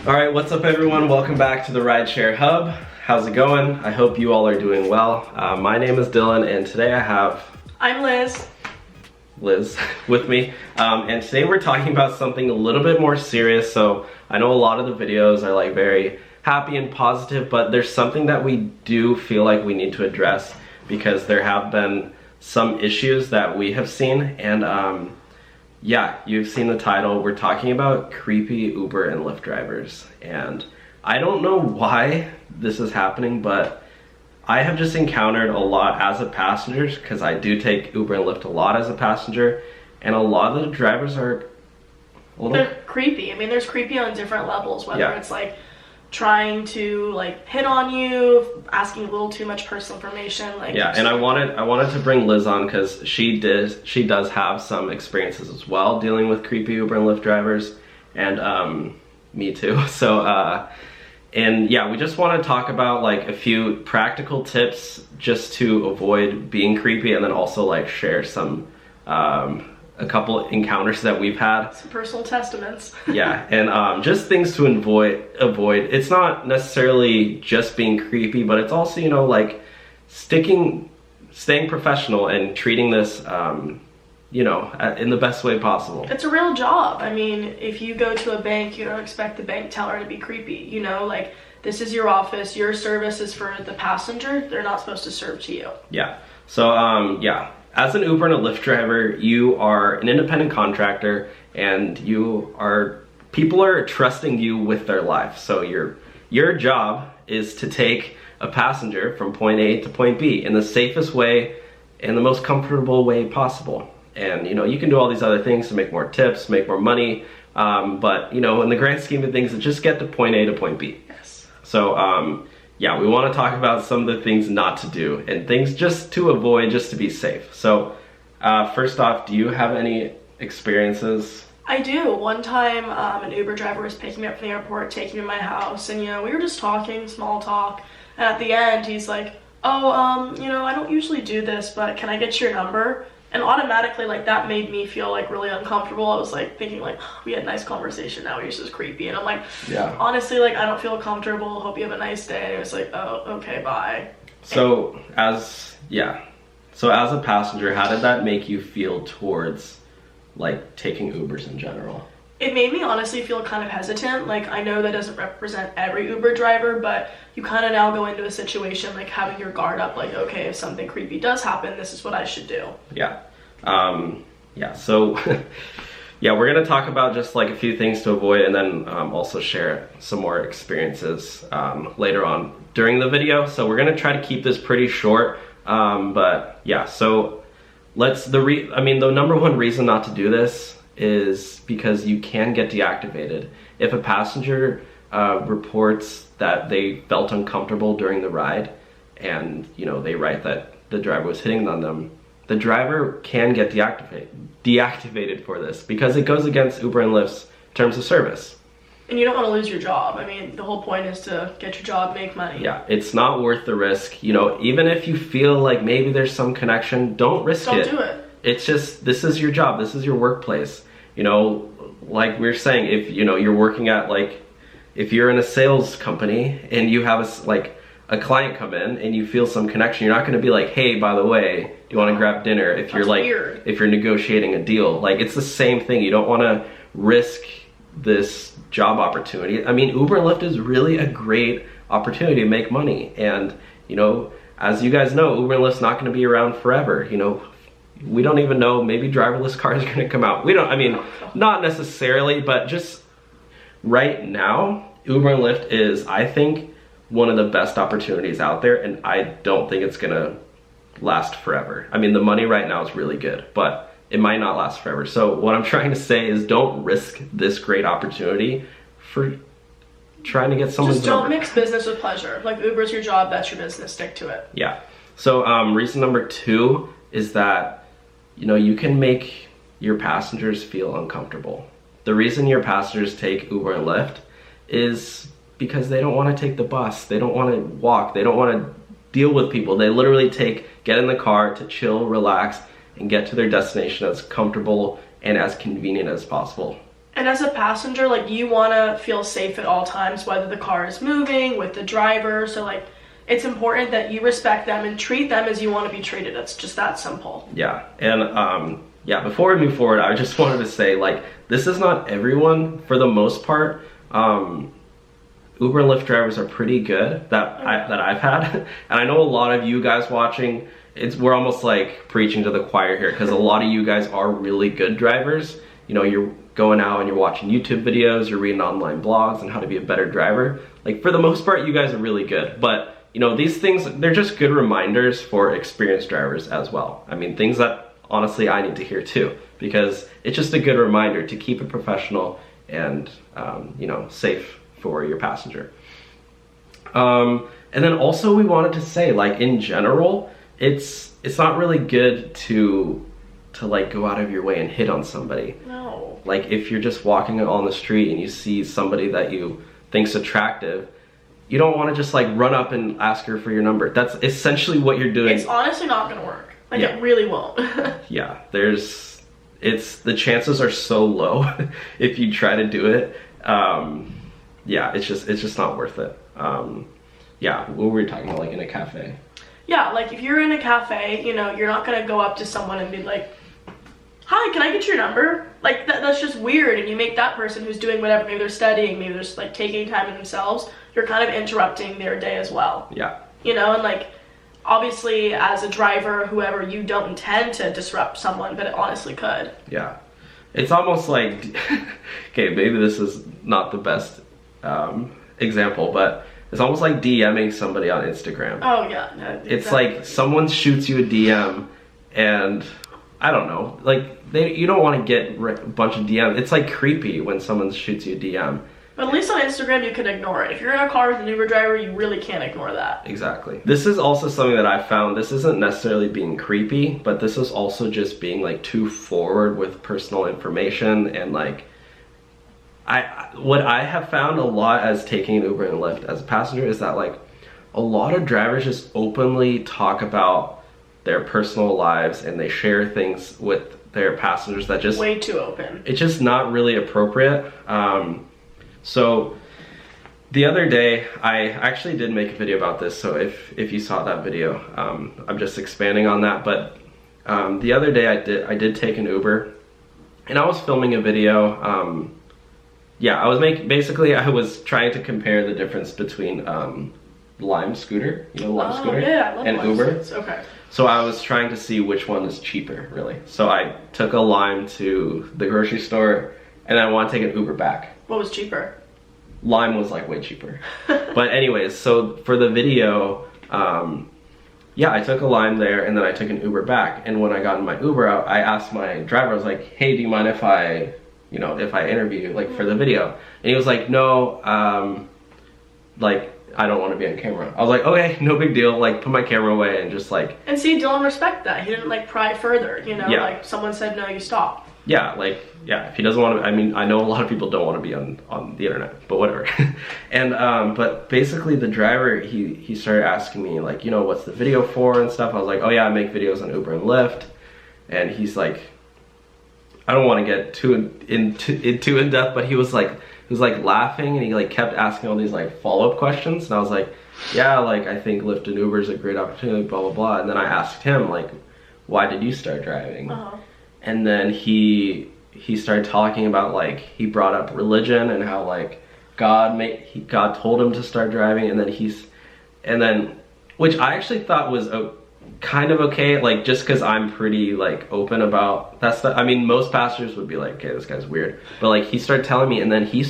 Alright, what's up everyone? Welcome back to the Rideshare Hub. How's it going? I hope you all are doing well. My name is Dylan and today I have... I'm Liz with me. And today we're talking about something a little bit more serious. So I know a lot of the videos are like very happy and positive, but there's something that we do feel like we need to address because there have been some issues that we have seen. And yeah, you've seen the title. We're talking about creepy Uber and Lyft drivers. And I don't know why this is happening, but I have just encountered a lot as a passenger, because I do take Uber and Lyft a lot as a passenger, and a lot of the drivers are a little... They're creepy. I mean, there's creepy on different levels, whether it's like trying to like hit on you, asking a little too much personal information, like... Yeah, and I wanted to bring Liz on because she does have some experiences as well dealing with creepy Uber and Lyft drivers, and me too. So and yeah, we just want to talk about like a few practical tips just to avoid being creepy, and then also like share some a couple encounters that we've had. Some personal testaments. Yeah, and just things to avoid. It's not necessarily just being creepy, but it's also, you know, like staying professional and treating this you know, in the best way possible. It's a real job. I mean, if you go to a bank, you don't expect the bank teller to be creepy, you know, like this is your office, your service is for the passenger, they're not supposed to serve to you. Yeah. So yeah, as an Uber and a Lyft driver, you are an independent contractor and people are trusting you with their life. So your job is to take a passenger from point A to point B in the safest way and the most comfortable way possible. And you know, you can do all these other things to make more tips, make more money, but you know, in the grand scheme of things, it's just get to point A to point B. Yes. So yeah, we want to talk about some of the things not to do and things just to avoid, just to be safe. So first off, do you have any experiences? I do. One time an Uber driver was picking me up from the airport, taking me to my house, and you know, we were just talking, small talk, and at the end he's like, oh, you know, I don't usually do this, but can I get your number? And automatically, like, that made me feel like really uncomfortable. I was like thinking like, we had a nice conversation, now he's just creepy. And I'm like, yeah, honestly, like, I don't feel comfortable, hope you have a nice day. And it was like, oh, okay, bye. So as a passenger, how did that make you feel towards like taking Ubers in general? It made me honestly feel kind of hesitant. Like, I know that doesn't represent every Uber driver, but you kind of now go into a situation like having your guard up, like, okay, if something creepy does happen, this is what I should do. Yeah. Yeah, so yeah, we're gonna talk about just like a few things to avoid, and then also share some more experiences later on during the video. So we're gonna try to keep this pretty short, but yeah, so the number one reason not to do this is because you can get deactivated. If a passenger reports that they felt uncomfortable during the ride, and you know, they write that the driver was hitting on them, the driver can get deactivated for this because it goes against Uber and Lyft's terms of service. And you don't want to lose your job. I mean, the whole point is to get your job, make money. Yeah, it's not worth the risk. You know, even if you feel like maybe there's some connection, don't risk it. Don't do it. It's just, this is your job, this is your workplace. You know, like we we're saying, if you know, you're working at like, if you're in a sales company and you have a client come in and you feel some connection, you're not going to be like, hey, by the way, do you want to grab dinner? If you're like, weird. If you're negotiating a deal, like it's the same thing. You don't want to risk this job opportunity. I mean, Uber and Lyft is really a great opportunity to make money. And, you know, as you guys know, Uber and Lyft's not going to be around forever. You know, we don't even know, maybe driverless cars are going to come out. We don't, I mean, not necessarily, but just right now, Uber and Lyft is, I think, one of the best opportunities out there, and I don't think it's going to last forever. I mean, the money right now is really good, but it might not last forever. So what I'm trying to say is don't risk this great opportunity for trying to get someone's Just don't mix business with pleasure. Like, Uber's your job, that's your business, stick to it. Yeah. So reason number 2 is that, you know, you can make your passengers feel uncomfortable. The reason your passengers take Uber and Lyft is because they don't want to take the bus, they don't want to walk, they don't want to deal with people. They literally get in the car to chill, relax, and get to their destination as comfortable and as convenient as possible. And as a passenger, like, you want to feel safe at all times, whether the car is moving, with the driver. So, like, it's important that you respect them and treat them as you want to be treated. It's just that simple. Yeah, and yeah, before we move forward, I just wanted to say, like, this is not everyone. For the most part, Uber and Lyft drivers are pretty good that I've had. And I know a lot of you guys watching, we're almost like preaching to the choir here, because a lot of you guys are really good drivers. You know, you're going out and you're watching YouTube videos, you're reading online blogs on how to be a better driver. Like, for the most part, you guys are really good. But, you know, these things, they're just good reminders for experienced drivers as well. I mean, things that honestly I need to hear too, because it's just a good reminder to keep it professional and, you know, safe for your passenger. And then also we wanted to say, like, in general, it's not really good to like go out of your way and hit on somebody. No. Like, if you're just walking on the street and you see somebody that you think's attractive, you don't want to just like run up and ask her for your number. That's essentially what you're doing. It's honestly not gonna work. Like, Yeah. it really won't. Yeah, the chances are so low if you try to do it. Yeah, it's just not worth it. Yeah, what were we talking about, like in a cafe? Yeah, like, if you're in a cafe, you know, you're not gonna go up to someone and be like, hi, can I get your number? Like, that's just weird, and you make that person who's doing whatever, maybe they're studying, maybe they're just like taking time to themselves, you're kind of interrupting their day as well. Yeah. You know, and like, obviously as a driver, whoever, you don't intend to disrupt someone, but it honestly could. Yeah. It's almost like, okay, maybe this is not the best example, but it's almost like DMing somebody on Instagram. Oh yeah. No, exactly. It's like someone shoots you a DM and I don't know, like you don't want to get a bunch of DMs. It's like creepy when someone shoots you a DM. But at least on Instagram you can ignore it. If you're in a car with an Uber driver, you really can't ignore that. Exactly. This is also something that I found. This isn't necessarily being creepy, but this is also just being like too forward with personal information. And like, what I have found a lot as taking an Uber and Lyft as a passenger is that like a lot of drivers just openly talk about their personal lives and they share things with their passengers that just way too open. It's just not really appropriate. So the other day I actually did make a video about this, so if you saw that video, I'm just expanding on that. But the other day I did take an Uber and I was filming a video. Yeah, I was trying to compare the difference between Lime scooter, you know, Lime scooter, yeah, I love and Lime Uber. scoots. Okay. So I was trying to see which one is cheaper, really. So I took a Lime to the grocery store and I want to take an Uber back. What was cheaper? Lime was like way cheaper. But anyways, so for the video, yeah, I took a Lime there and then I took an Uber back. And when I got in my Uber, I asked my driver, I was like, hey, do you mind if I interview you, like, for the video? And he was like, no, like, I don't want to be on camera. I was like, okay, no big deal. Like, put my camera away and just like. And see, Dylan respect that. He didn't like pry further, you know? Yeah. Like, someone said, no, you stop. Yeah, like, yeah, if he doesn't want to, I mean, I know a lot of people don't want to be on the internet, but whatever. And, but basically the driver, he started asking me, like, you know, what's the video for and stuff. I was like, oh yeah, I make videos on Uber and Lyft. And he's like, I don't want to get too in depth, but he was like laughing and he like kept asking all these like follow-up questions. And I was like, yeah, like, I think Lyft and Uber is a great opportunity, blah, blah, blah. And then I asked him, like, why did you start driving? And then he started talking about, like, he brought up religion and how like God told him to start driving. And then which I actually thought was kind of okay, like, just because I'm pretty like open about that stuff. I mean, most pastors would be like, okay, this guy's weird, but like he started telling me, and then he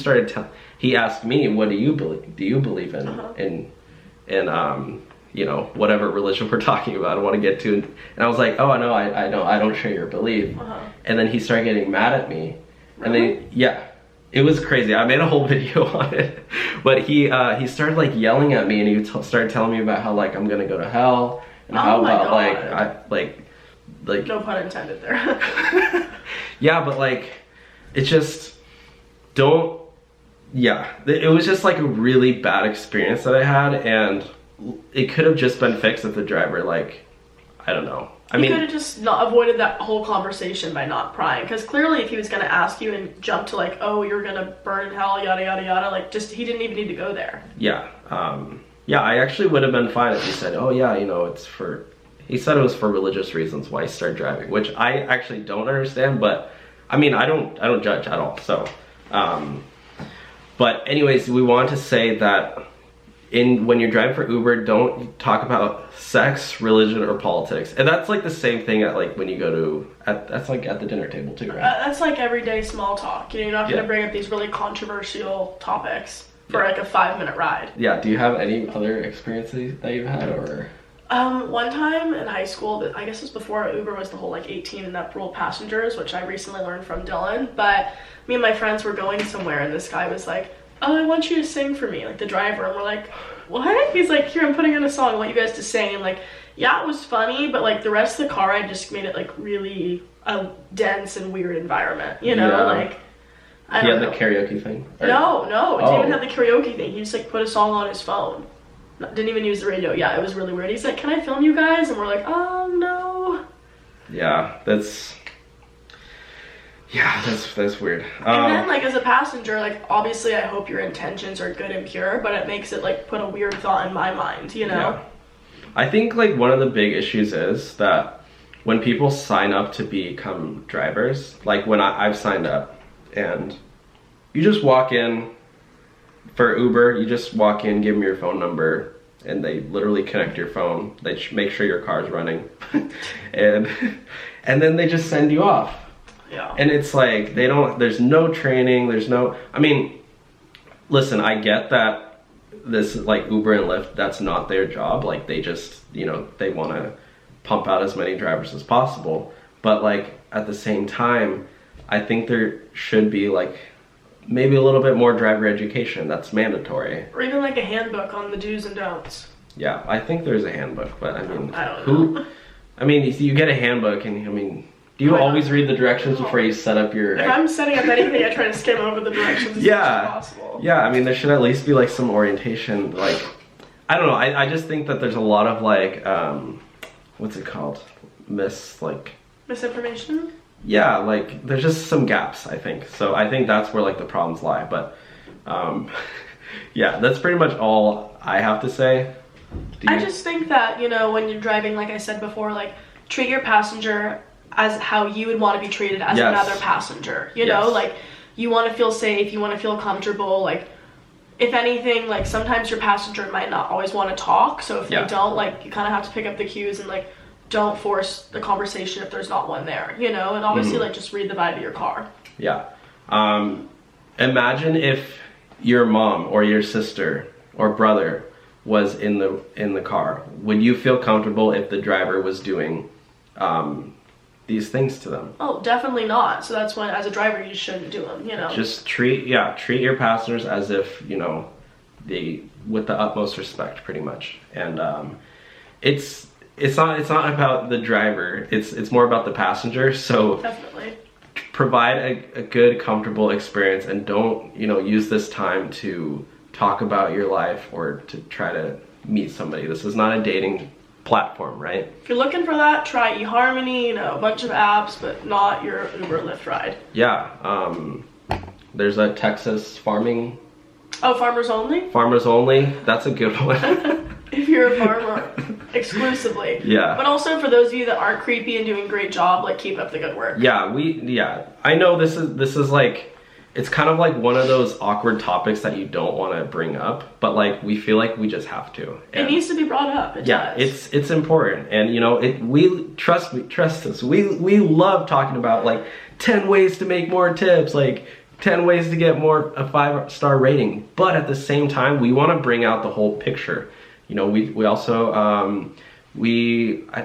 asked me, what do you believe in you know, whatever religion we're talking about, I don't want to get to. And I was like, oh no, I don't share your belief. And then he started getting mad at me. And then, yeah, it was crazy. I made a whole video on it. But he started like yelling at me, and he started telling me about how like I'm gonna go to hell. And how about like no pun intended there. Yeah, but like, it just don't. Yeah, it was just like a really bad experience that I had, and it could have just been fixed if the driver, like, I don't know. I he mean, could have just not avoided that whole conversation by not prying, because clearly if he was going to ask you and jump to like, oh, you're going to burn in hell, yada yada yada, like just he didn't even need to go there. Yeah, yeah, I actually would have been fine if he said, oh yeah, you know, it's for, he said it was for religious reasons why he started driving, which I actually don't understand, but I mean, I don't judge at all. So but anyways, we want to say that when you're driving for Uber, don't talk about sex, religion, or politics. And that's like the same thing at like when you go to, that's like at the dinner table too, right? That's like everyday small talk. You know, you're not going to bring up these really controversial topics for like a 5-minute ride. Yeah, do you have any other experiences that you've had, or? One time in high school, I guess it was before Uber was the whole like 18 and up rule passengers, which I recently learned from Dylan, but me and my friends were going somewhere and this guy was like, oh, I want you to sing for me, like the driver, and we're like, what? He's like, here, I'm putting in a song, I want you guys to sing, and like, yeah, it was funny, but like the rest of the car ride just made it like really a dense and weird environment, you know, like, I don't know. The karaoke thing? Or... No, it didn't even have the karaoke thing, he just like put a song on his phone. Didn't even use the radio. Yeah, it was really weird. He's like, can I film you guys? And we're like, oh, no. Yeah, that's weird. And then, like, as a passenger, like, obviously I hope your intentions are good and pure, but it makes it, like, put a weird thought in my mind, you know? Yeah. I think, like, one of the big issues is that when people sign up to become drivers, like, when I've signed up, and you just walk in, for Uber, you just walk in, give them your phone number, and they literally connect your phone. They make sure your car's running, and then they just send you off. Yeah. And it's like there's no training. I mean, listen, I get that this like Uber and Lyft, that's not their job. Like they just, you know, they want to pump out as many drivers as possible. But like at the same time, I think there should be like maybe a little bit more driver education that's mandatory. Or even like a handbook on the do's and don'ts. Yeah, I think there's a handbook, but I mean, I don't know. I mean, you get a handbook and I mean, do you always read the directions before you set up your... If I'm setting up anything, I try to skim over the directions as much as possible. Yeah, I mean, there should at least be like some orientation, like, I don't know, I just think that there's a lot of like, what's it called? Misinformation? Yeah, like there's just some gaps, I think. So I think that's where like the problems lie. But yeah, that's pretty much all I have to say. I just think that, you know, when you're driving, like I said before, like treat your passenger as how you would want to be treated as another passenger. You know, like you want to feel safe, you want to feel comfortable. Like if anything, like sometimes your passenger might not always want to talk. So if they don't, like you kind of have to pick up the cues and like don't force the conversation if there's not one there, you know, and obviously like just read the vibe of your car. Yeah. Imagine if your mom or your sister or brother was in the car. Would you feel comfortable if the driver was doing these things to them? Oh, definitely not. So that's when, as a driver, you shouldn't do them, you know. Just treat your passengers as if, you know, with the utmost respect, pretty much. And it's not about the driver. It's more about the passenger. So definitely provide a good, comfortable experience, and don't, you know, use this time to talk about your life or to try to meet somebody. This is not a dating platform, right? If you're looking for that, try eHarmony, you know, a bunch of apps, but not your Uber Lyft ride. Yeah. There's a Texas farming. Oh, Farmers Only? Farmers Only. That's a good one. If you're a farmer, exclusively. Yeah. But also for those of you that aren't creepy and doing a great job, like keep up the good work. Yeah, I know this is like, it's kind of like one of those awkward topics that you don't want to bring up, but like we feel like we just have to. And it needs to be brought up. It does. it's important, and you know, we trust us. We love talking about like 10 ways to make more tips, like 10 ways to get a 5-star rating. But at the same time, we want to bring out the whole picture. You know, we also I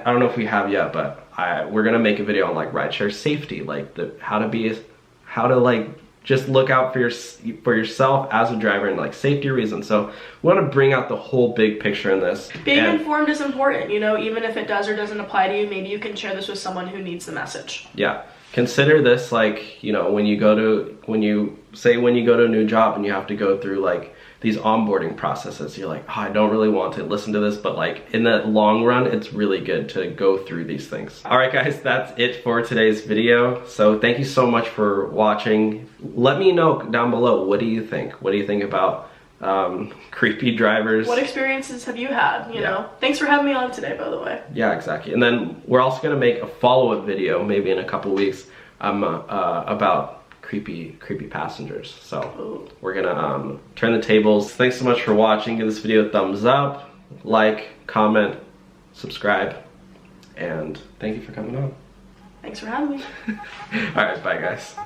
don't know if we have yet, but we're gonna make a video on like rideshare safety, like how to like just look out for yourself as a driver and like safety reasons. So we want to bring out the whole big picture in this. Being informed is important, you know, even if it does or doesn't apply to you, maybe you can share this with someone who needs the message. Yeah. consider this like, you know, when you go to a new job and you have to go through like these onboarding processes, you're like, oh, I don't really want to listen to this, but like in the long run, it's really good to go through these things. All right, guys, that's it for today's video. So thank you so much for watching. Let me know down below, what do you think? What do you think about creepy drivers? What experiences have you had, you know? Thanks for having me on today, by the way. Yeah, exactly. And then we're also gonna make a follow-up video, maybe in a couple weeks, about creepy passengers. So we're gonna turn the tables. Thanks so much for watching. Give this video a thumbs up, like, comment, subscribe, and thank you for coming on. Thanks for having me. All right, bye guys.